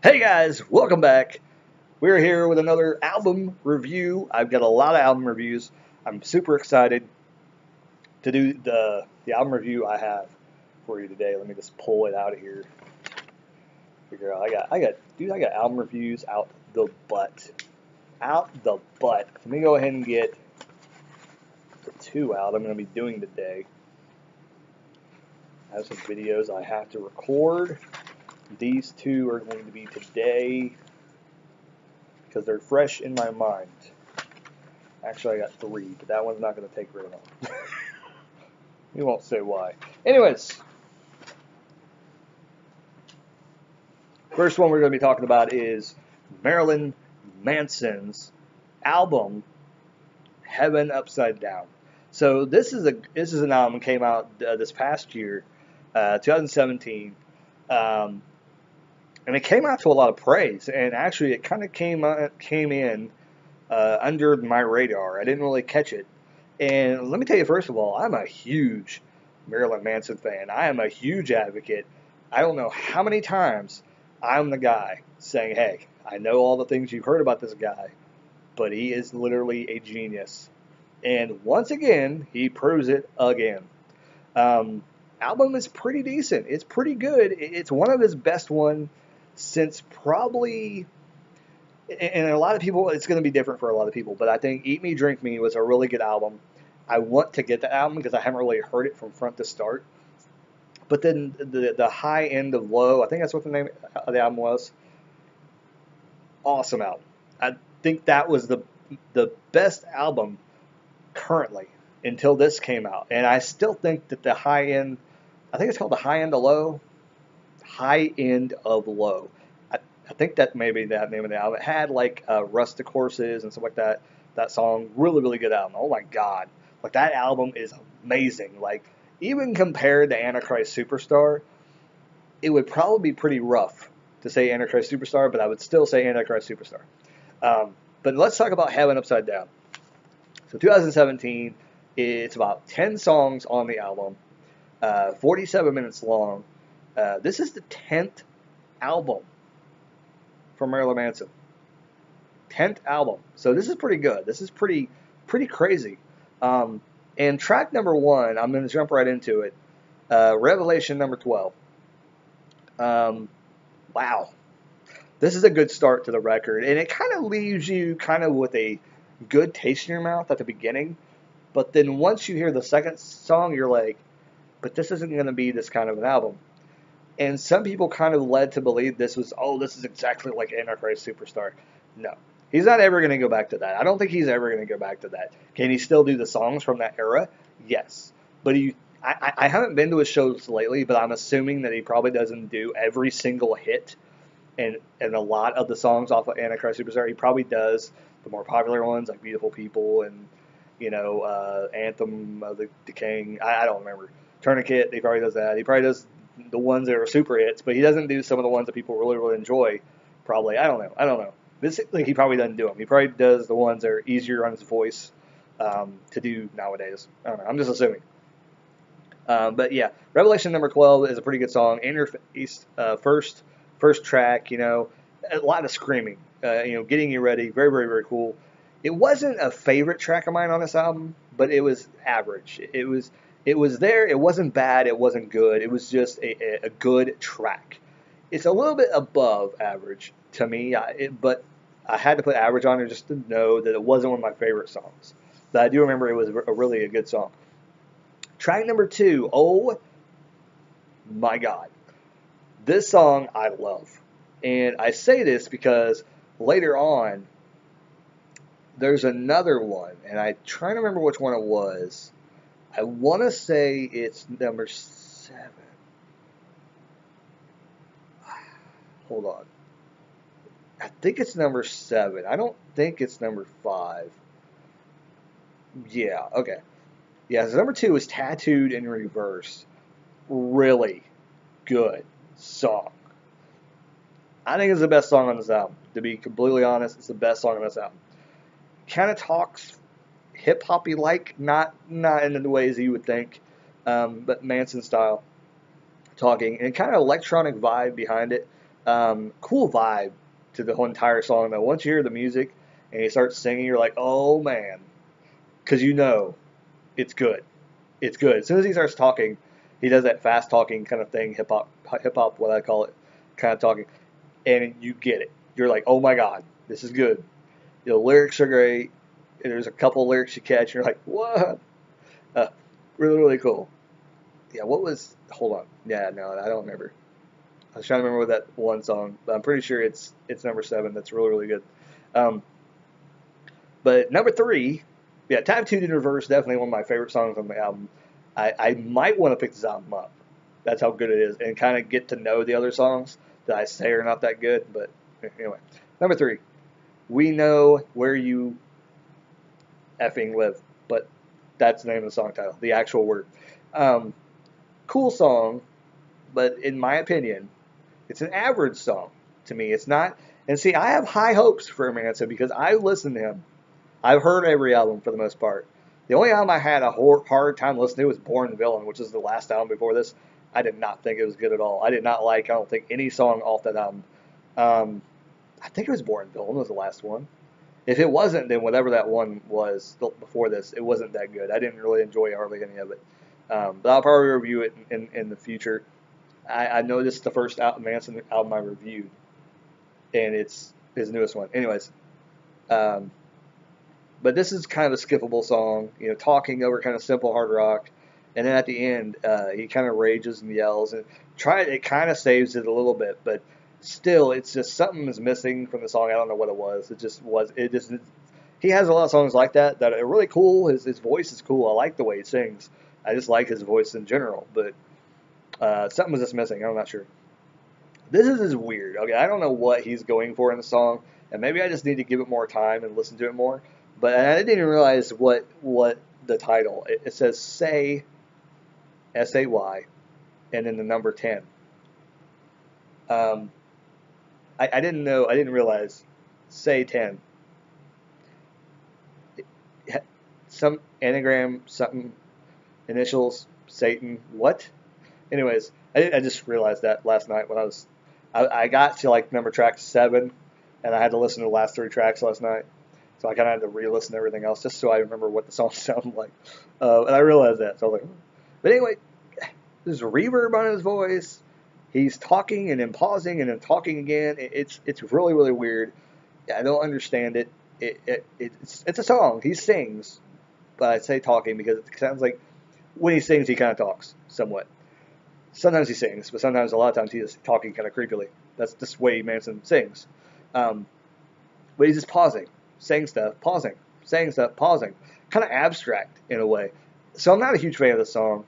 Hey guys, welcome back. We're here with another album review. I've got a lot of album reviews. I'm super excited to do the album review I have for you today. Let me just pull it out of here. Figure out I got album reviews out the butt. Out the butt. Let me go ahead and get the two out I'm going to be doing today. I have some videos I have to record. These two are going to be today because they're fresh in my mind. Actually, I got three, but that one's not going to take very long. We won't say why. Anyways, first one we're going to be talking about is Marilyn Manson's album, Heaven Upside Down. So this is an album that came out this past year, 2017. And it came out to a lot of praise, and actually it kind of came in under my radar. I didn't really catch it. And let me tell you, first of all, I'm a huge Marilyn Manson fan. I am a huge advocate. I don't know how many times I'm the guy saying, hey, I know all the things you've heard about this guy, but he is literally a genius. And once again, he proves it again. Album is pretty decent. It's pretty good. It's one of his best ones since probably, and a lot of people, it's going to be different for a lot of people, but I think Eat Me, Drink Me was a really good album. I want to get the album because I haven't really heard it from front to start. But then the high end of low, I think that's what the name of the album was. Awesome album. I think that was the best album currently until this came out. And I still think that the high end, I think it's called the high end of low. High End of Low. I think that may be that name of the album. It had like Rustic Horses and stuff like that. That song, really, really good album. Oh my God. Like that album is amazing. Like even compared to Antichrist Superstar, it would probably be pretty rough to say Antichrist Superstar, but I would still say Antichrist Superstar. But let's talk about Heaven Upside Down. So 2017, it's about 10 songs on the album, 47 minutes long. This is the 10th album from Marilyn Manson. 10th album. So this is pretty good. This is pretty crazy. And track number 1, I'm going to jump right into it. Revelation number 12. Wow. This is a good start to the record. And it kind of leaves you kind of with a good taste in your mouth at the beginning. But then once you hear the second song, you're like, but this isn't going to be this kind of an album. And some people kind of led to believe this is exactly like Antichrist Superstar. No. He's not ever going to go back to that. I don't think he's ever going to go back to that. Can he still do the songs from that era? Yes. But I haven't been to his shows lately, but I'm assuming that he probably doesn't do every single hit and a lot of the songs off of Antichrist Superstar. He probably does the more popular ones like Beautiful People and, Anthem of the Decaying. I don't remember. Tourniquet, he probably does that. He probably does the ones that are super hits, but he doesn't do some of the ones that people really, really enjoy. Probably, I don't know. This, like, he probably doesn't do them. He probably does the ones that are easier on his voice to do nowadays. I don't know. I'm just assuming. But yeah, Revelation number 12 is a pretty good song. In Your Face, first track. A lot of screaming. Getting you ready. Very, very, very cool. It wasn't a favorite track of mine on this album, but it was average. It was there. It wasn't bad. It wasn't good. It was just a good track. It's a little bit above average to me, but I had to put average on there just to know that it wasn't one of my favorite songs. But I do remember it was really a good song. Track number 2, oh my God. This song I love. And I say this because later on, there's another one, and I'm trying to remember which one it was. I want to say it's number 7. Hold on. I think it's number 7. I don't think it's number 5. Yeah, okay. Yeah, so number 2 is Tattooed in Reverse. Really good song. I think it's the best song on this album. To be completely honest, it's the best song on this album. Kind of talks hip-hoppy like, not in the ways you would think, but Manson style talking, and kind of electronic vibe behind it. Cool vibe to the whole entire song though. Once you hear the music and he starts singing, you're like, oh man, because you know it's good. It's good. As soon as he starts talking, he does that fast talking kind of thing, hip hop, what I call it, kind of talking, and you get it. You're like, oh my god, this is good. The lyrics are great. There's a couple lyrics you catch, and you're like, what? Uh, really, really cool. Yeah, what was? Hold on. Yeah, no, I don't remember. I was trying to remember what that one song, but I'm pretty sure it's number 7. That's really, really good. Um, but number 3, yeah, Time Tuned in Reverse, definitely one of my favorite songs on the album. I might want to pick this album up. That's how good it is, and kind of get to know the other songs that I say are not that good. But anyway, number 3, We Know Where You Effing Live, but that's the name of the song title, the actual word. Um, cool song, but in my opinion, it's an average song to me. It's not, and see, I have high hopes for Manson because I listened to him. I've heard every album for the most part. The only album I had a hard time listening to was Born Villain, which is the last album before this. I did not think it was good at all. I did not like, I don't think, any song off that album. Um, I think it was Born Villain was the last one. If it wasn't, then whatever that one was before this, it wasn't that good. I didn't really enjoy hardly any of it. But I'll probably review it in the future. I know this is the first Manson album I reviewed, and it's his newest one. Anyways, um, but this is kind of a skippable song, talking over kind of simple hard rock, and then at the end, he kind of rages and yells, and it kind of saves it a little bit, but still, it's just something is missing from the song. I don't know what it was. He has a lot of songs like that are really cool. His voice is cool. I like the way he sings. I just like his voice in general, but something was just missing. I'm not sure. This is weird. Okay, I don't know what he's going for in the song, and maybe I just need to give it more time and listen to it more. But I didn't even realize what the title. It says Say, SAY, and then the number 10. I didn't know. I didn't realize. Say 10. Some anagram, something, initials, Satan. What? Anyways, I just realized that last night when I got to like number track 7, and I had to listen to the last 3 tracks last night. So I kind of had to re-listen to everything else just so I remember what the song sounded like. And I realized that. So I was like, but anyway, there's a reverb on his voice. He's talking and then pausing and then talking again. It's really, really weird. I don't understand it. It's a song. He sings, but I say talking because it sounds like when he sings, he kind of talks somewhat. Sometimes he sings, but sometimes, a lot of times, he's talking kind of creepily. That's just the way Manson sings. But he's just pausing, saying stuff, pausing, saying stuff, pausing. Kind of abstract in a way. So I'm not a huge fan of the song.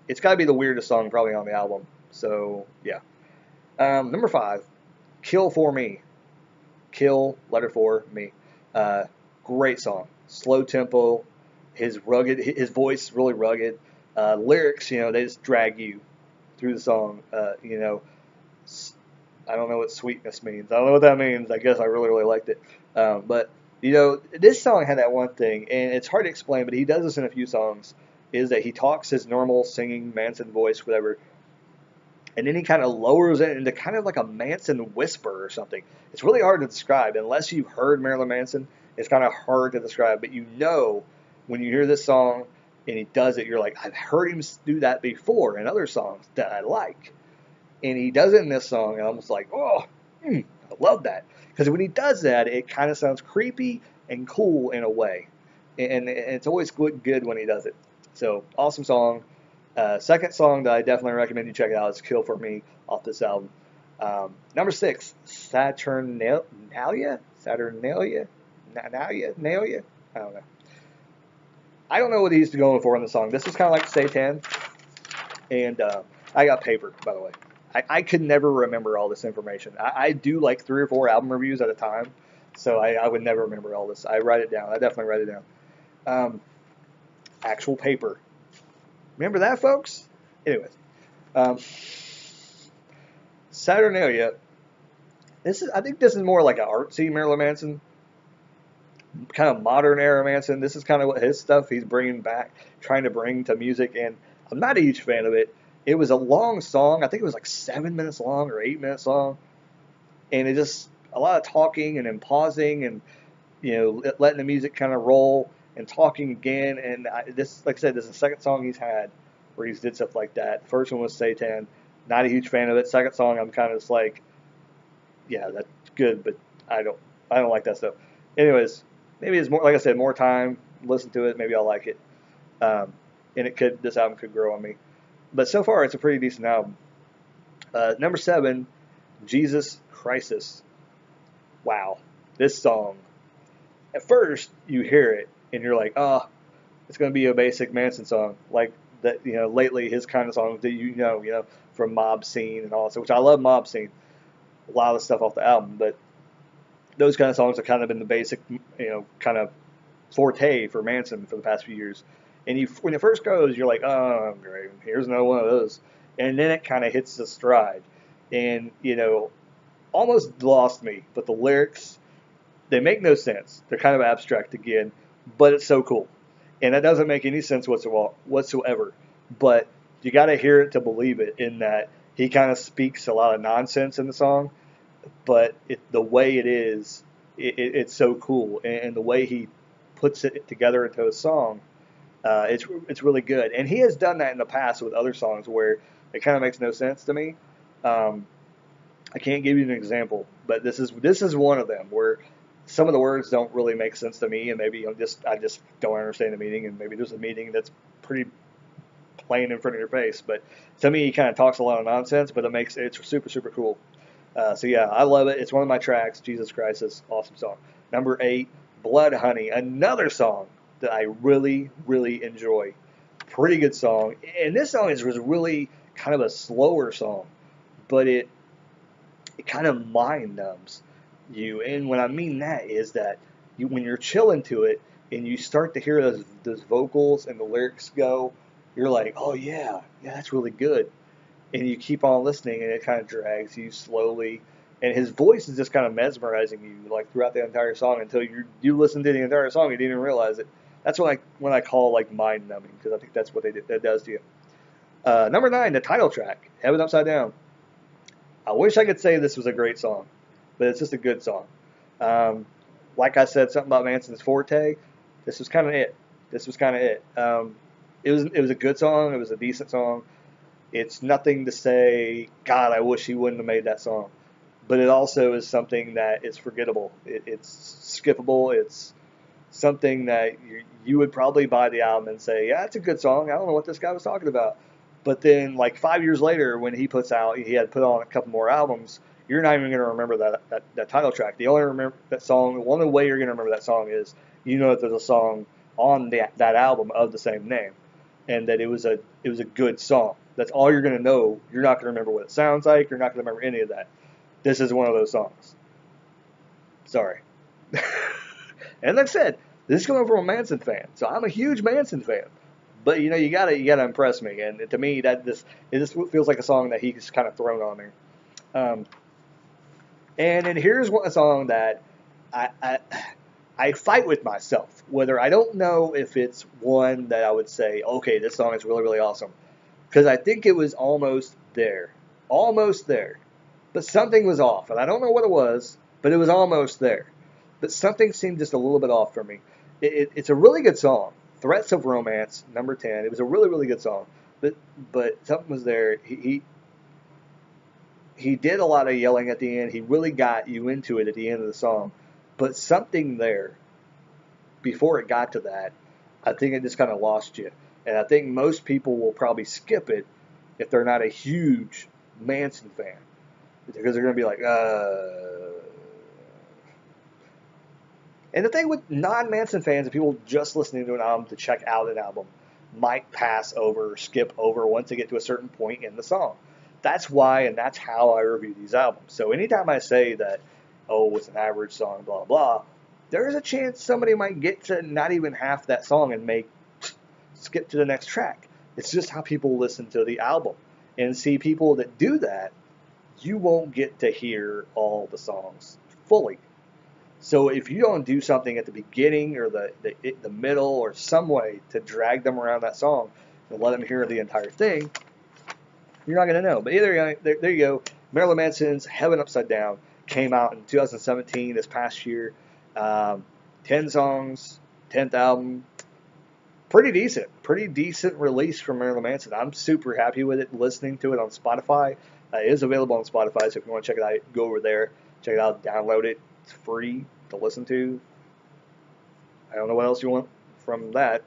It's got to be the weirdest song probably on the album. So, yeah. Number 5, Kill For Me. Kill, letter 4, me. Great song. Slow tempo. His voice really rugged. Lyrics, they just drag you through the song. I don't know what sweetness means. I don't know what that means. I guess I really, really liked it. But, this song had that one thing, and it's hard to explain, but he does this in a few songs, is that he talks his normal singing Manson voice, whatever, and then he kind of lowers it into kind of like a Manson whisper or something. It's really hard to describe. Unless you've heard Marilyn Manson, it's kind of hard to describe. But when you hear this song and he does it, you're like, I've heard him do that before in other songs that I like. And he does it in this song, and I'm just like, I love that. Because when he does that, it kind of sounds creepy and cool in a way. And it's always good when he does it. So, awesome song. Second song that I definitely recommend you check out is Kill For Me off this album. Number 6, Saturnalia? Nalia? I don't know. I don't know what he's going for in the song. This is kind of like Satan. And I got paper, by the way. I could never remember all this information. I do like 3 or 4 album reviews at a time. So I would never remember all this. I write it down. I definitely write it down. Actual paper. Remember that, folks? Anyways, Saturnalia. I think this is more like an artsy Marilyn Manson, kind of modern era Manson. This is kind of what his stuff he's bringing back, trying to bring to music, and I'm not a huge fan of it. It was a long song. I think it was like 7 minutes long or 8 minutes long, and it just a lot of talking and then pausing and letting the music kind of roll and talking again. And this, like I said, this is the second song he's had where he's did stuff like that. The first one was Satan. Not a huge fan of it. Second song, I'm kind of just like, yeah, that's good, but I don't like that stuff. Anyways, maybe it's more, like I said, more time. Listen to it, maybe I'll like it. And this album could grow on me. But so far, it's a pretty decent album. Number 7, Jesus Crisis. Wow, this song. At first, you hear it and you're like, oh, it's going to be a basic Manson song, like that. Lately his kind of songs that from Mob Scene and all that, which I love Mob Scene. A lot of stuff off the album, but those kind of songs have kind of been the basic, kind of forte for Manson for the past few years. And when it first goes, you're like, oh, great, here's another one of those. And then it kind of hits the stride. And, almost lost me. But the lyrics, they make no sense. They're kind of abstract again, but it's so cool. And that doesn't make any sense whatsoever. But you got to hear it to believe it, in that he kind of speaks a lot of nonsense in the song. But the way it is, it's so cool. And the way he puts it together into a song, it's really good. And he has done that in the past with other songs where it kind of makes no sense to me. I can't give you an example, but this is one of them where some of the words don't really make sense to me, and maybe I just don't understand the meaning, and maybe there's a meaning that's pretty plain in front of your face. But to me, he kind of talks a lot of nonsense, but it's super, super cool. So yeah, I love it. It's one of my tracks. Jesus Christ is awesome song. Number 8, Blood Honey, another song that I really, really enjoy. Pretty good song. And this song was really kind of a slower song, but it kind of mind numbs you. And what I mean that is that when you're chilling to it and you start to hear those vocals and the lyrics go, you're like, oh yeah, that's really good. And you keep on listening, and it kind of drags you slowly. And his voice is just kind of mesmerizing you, like throughout the entire song, until you listen to the entire song, you didn't even realize it. That's what I call like mind numbing, because I think that's what that does to you. Number 9, the title track, Heaven Upside Down. I wish I could say this was a great song, but it's just a good song. Like I said, something about Manson's forte. This was kind of it. It was a good song. It was a decent song. It's nothing to say, God, I wish he wouldn't have made that song. But it also is something that is forgettable. It's skippable. It's something that you would probably buy the album and say, yeah, it's a good song. I don't know what this guy was talking about. But then, like 5 years later, when he had put on a couple more albums, you're not even going to remember that title track. The only way you're going to remember that song is that there's a song on that album of the same name, and that it was a good song. That's all you're going to know. You're not going to remember what it sounds like. You're not going to remember any of that. This is one of those songs. Sorry. And like I said, this is coming from a Manson fan, so I'm a huge Manson fan. But you gotta impress me, and to me it just feels like a song that he's kind of thrown on there. And then here's a song that I fight with myself whether I don't know if it's one that I would say, okay, this song is really, really awesome, because I think it was almost there, but something was off, and I don't know what it was, but it was almost there. But something seemed just a little bit off for me. It's a really good song. Threats of Romance, number 10. It was a really, really good song. But something was there. He did a lot of yelling at the end. He really got you into it at the end of the song. But something there, before it got to that, I think it just kind of lost you. And I think most people will probably skip it if they're not a huge Manson fan. Because they're going to be like, And the thing with non-Manson fans and people just listening to an album to check out an album might pass over or skip over once they get to a certain point in the song. That's why and that's how I review these albums. So anytime I say that, oh, it's an average song, blah, blah, there's a chance somebody might get to not even half that song and skip to the next track. It's just how people listen to the album. And see, people that do that, you won't get to hear all the songs fully. So if you don't do something at the beginning or the middle or some way to drag them around that song and let them hear the entire thing, you're not going to know. But there you go. Marilyn Manson's Heaven Upside Down. came out in 2017, this past year. 10 songs, 10th album. Pretty decent release from Marilyn Manson. I'm super happy with it. Listening to it on Spotify, it is available on Spotify. So if you want to check it out, go over there, check it out, download it. It's free to listen to. I don't know what else you want from that.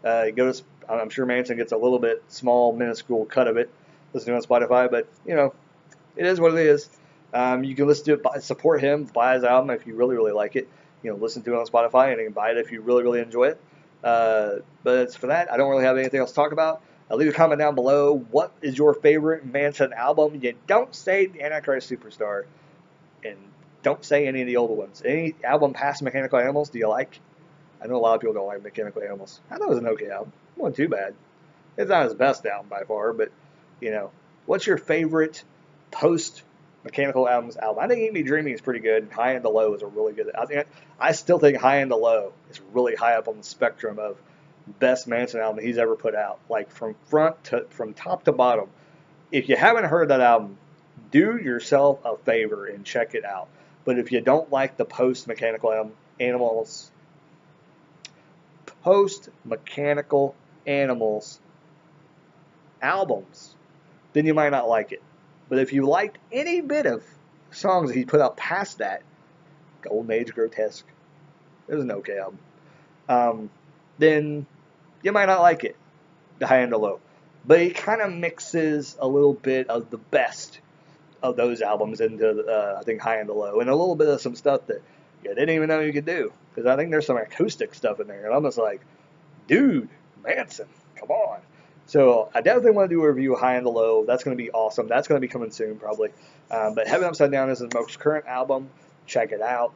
I'm sure Manson gets a little bit small, minuscule cut of it listening on Spotify, but it is what it is. You can listen to it, support him, buy his album if you really, really like it. Listen to it on Spotify, and you can buy it if you really, really enjoy it. But as for that, I don't really have anything else to talk about. Leave a comment down below. What is your favorite Manson album? You don't say the Antichrist Superstar, and don't say any of the older ones. Any album past Mechanical Animals do you like? I know a lot of people don't like Mechanical Animals. I thought it was an okay album. It wasn't too bad. It's not his best album by far, but, what's your favorite post-Mechanical Albums album? I think Eat Me Dreaming is pretty good. High and the Low is a really good. I still think High and the Low is really high up on the spectrum of best Manson album he's ever put out. Like from top to bottom. If you haven't heard that album, do yourself a favor and check it out. But if you don't like the post-Mechanical Animals albums, then you might not like it. But if you liked any bit of songs that he put out past that, Golden Age Grotesque, it was an okay album, then you might not like it, the High and the Low. But he kind of mixes a little bit of the best of those albums into, I think, High and the Low, and a little bit of some stuff that you didn't even know you could do. Because I think there's some acoustic stuff in there, and I'm just like, dude, Manson, come on. So I definitely want to do a review of High and the Low. That's going to be awesome. That's going to be coming soon, probably. But Heaven Upside Down is his most current album. Check it out.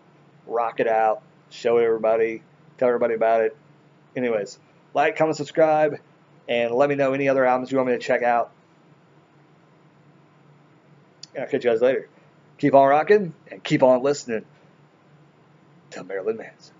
Rock it out. Show everybody. Tell everybody about it. Anyways, like, comment, subscribe, and let me know any other albums you want me to check out. And I'll catch you guys later. Keep on rocking and keep on listening to Marilyn Manson.